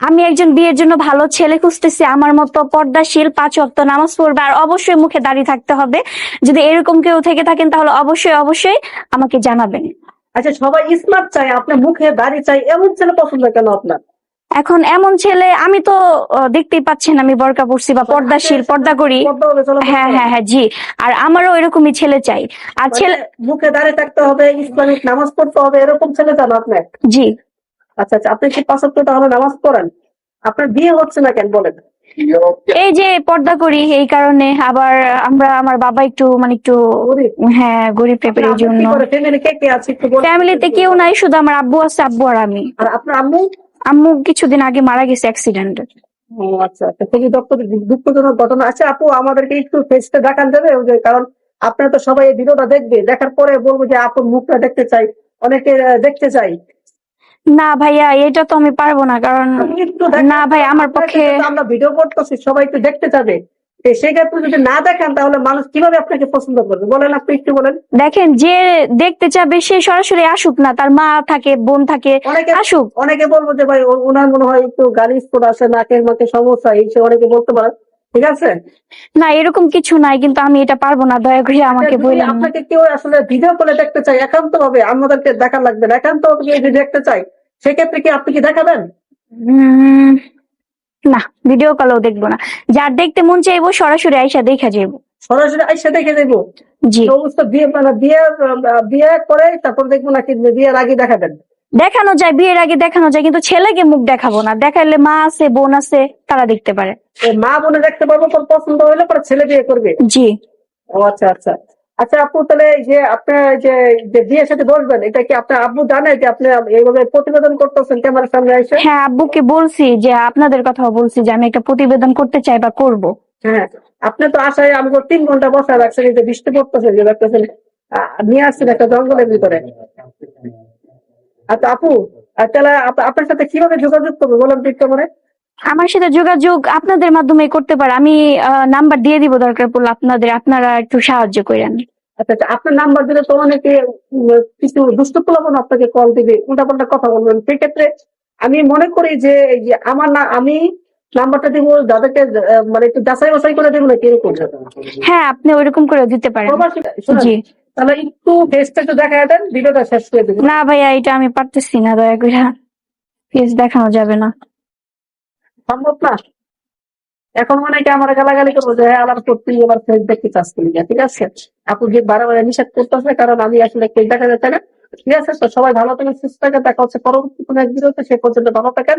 আমি একজন বিয়ের জন্য ভালো ছেলে খুঁজতেছি, আমার মতো পর্দাশীল, 5 ওয়াক্ত নামাজ পড়বে, আর অবশ্যই মুখে দাড়ি থাকতে হবে। যদি এরকম কেউ থেকে থাকেন তাহলে অবশ্যই অবশ্যই আমাকে জানাবেন। আচ্ছা, সবাই স্মার্ট চাই, আপনার মুখে দাড়ি চাই, এমন ছেলে পছন্দ কেন আপনার? এখন এমন ছেলে আমি তো দেখতেই পাচ্ছেন আমি বরকা পড়ছি বা পর্দাশীল, পর্দা করি। পর্দা হলে চলাচল হ্যাঁ করেন? হ্যাঁ হ্যাঁ, জি। আর আমারও এরকমই ছেলে চাই। আর মানে ছেলে, মুখে দাঁড়িয়ে থাকতে হবে, ইসলামিক নামাজ পড়তে হবে, এরকম ছেলে চান আপনার? জি। আচ্ছা আচ্ছা, আপনি কি 5 ওয়াক্ত তাহলে নামাজ পড়েন? আপনার বিয়ে হচ্ছে না কেন বলেন? এই যে পর্দা করি এই কারণে, আবার আমার বাবা একটু মানে একটু, গরিব? হ্যাঁ গরিব টাইপের, এই আপনার আব্বু জন্য। কি করে? ফ্যামিলি কে কে আছে একটু বলুন। ফ্যামিলিতে কেউ নাই, শুধু আমার আব্বু আছে, আব্বু আর আমি। আর আপনার আম্মু? আম্মু কিছুদিন আগে মারা গেছে অ্যাক্সিডেন্টে। ও আচ্ছা আচ্ছা, খুবই দুঃখজনক ঘটনা। আচ্ছা আপু, আমাদেরকে একটু ফেসটা দেখান যাবে? ওই যে, কারণ আপনারা তো সবাই এই ভিডিওটা দেখবে, দেখার পরে বলবো যে আপুর মুখটা দেখতে চাই, অনেকে দেখতে চাই। না ভাইয়া, এটা তো আমি পারবো না, কারণ আপনি একটু দেখান। না ভাই, আমার আপনার পক্ষে। কাছে তো আমরা ভিডিও করতেছি, সবাই একটু দেখতে যাবে। সেক্ষেত্রে যদি না দেখান তাহলে মানুষ কিভাবে আপনাকে পছন্দ করবে বলেন, আপনি একটু বলেন। দেখেন, যে দেখতে চাবে সে সরাসরি আসুক না, তার মা থাকে, বোন থাকে, অনেকে আসুক। অনেকে বলবো যে ভাই ওনার মনে হয় একটু গাড়ি স্পোর্ট আছে, নাকের মাকে সমস্যা, এই সে অনেকে বলতে পারে, ঠিক আছে? না, এরকম কিছু নাই, কিন্তু আমি এটা পারবো না, দয়া করে আমাকে যদি বললেন না। আপনাকে কেউ আসলে ভিডিও কলে দেখতে চাই, একান্ত ভাবে আমাদেরকে দেখা লাগবে না, একান্ত ভাবে যদি দেখতে চাই, সেক্ষেত্রে কি আপনি কি দেখাবেন? উম, না, ভিডিও কলও দেখবো না। যার দেখতে মন চাইবো সরাসরি আইসা দেখা যাইবো। সরাসরি আইসা দেখে দেবো? জি। এই অবস্থা বিয়ে মানে বিয়ে করে তারপর দেখবো নাকি বিয়ের আগে দেখাবেন? দেখানো যায়, বিয়ের আগে দেখানো যায়, কিন্তু ছেলেকে মুখ দেখাবো না। দেখাইলে মা আছে, বোন আছে, তারা দেখতে পারে। মা বোনে দেখতে পারবো, পর পছন্দ হইলে পরে ছেলে বিয়ে করবে? জি। ও আচ্ছা আচ্ছা। আচ্ছা আপু, তাহলে এই যে আপনি যে যে বিয়ের সাথে বসবেন, এটা কি আপনার আব্বু জানে যে আপনি এইভাবে প্রতিবেদন করতেছেন ক্যামেরার সামনে এসে? হ্যাঁ, আব্বুকে বলছি, যে আপনাদের কথাও বলছি যে আমি একটা প্রতিবেদন করতে চাই বা করব। হ্যাঁ, আপনি তো আশায় আমাকে 3 ঘন্টা বসা রাখছেন, এই যে বৃষ্টি পড়তেছে, যে দেখতেছেন নিয়ে আসছেন একটা জঙ্গলের ভিতরে। আচ্ছা আপু, তাহলে আপনার সাথে কিভাবে যোগাযোগ করবো বলেন তো একটু মানে? আমার সাথে যোগাযোগ আপনাদের মাধ্যমে করতে পারে। আমি নাম্বার দিয়ে দিব, দরকার পড়লে আপনারা একটু সাহায্য করেন। আচ্ছা আচ্ছা, আপনার নাম্বার দিলে তো অনেকে কিছু দুষ্ট পোলাপান আপনাকে কল দিবে, উল্টাপাল্টা কথা বলবেন। সেক্ষেত্রে আমি মনে করি যে এই যে আমি নাম্বারটা দিব যাদেরকে মানে একটু যাচাই বাছাই করে দেবো, নাকি এরকম? হ্যাঁ, আপনি ওইরকম করে দিতে পারেন। শোনেন, জি। তাহলে একটু ফেসটা একটু দেখা দেন, ভিডিওটা শেষ করে দেবো। না ভাইয়া, এটা আমি পারতেছি না, দয়া করে ফেস দেখানো যাবে না। সম্ভব না? এখন মনে হয় আমার গালাগালি করবো যে হ্যাঁ, আমার সত্যি এবার ফেস দেখতে চাচ্ছি না, ঠিক আছে? আপু যে বারবার নিষেধ করতেছে, কারণ আমি আসলে ফেস দেখা যাচ্ছে না। ঠিক আছে, তো সবাই ভালো থাকেন, সুস্থ থাকেন, দেখা হচ্ছে পরবর্তী কোনো এক ভিডিওতে। সে পর্যন্ত ভালো থাকেন।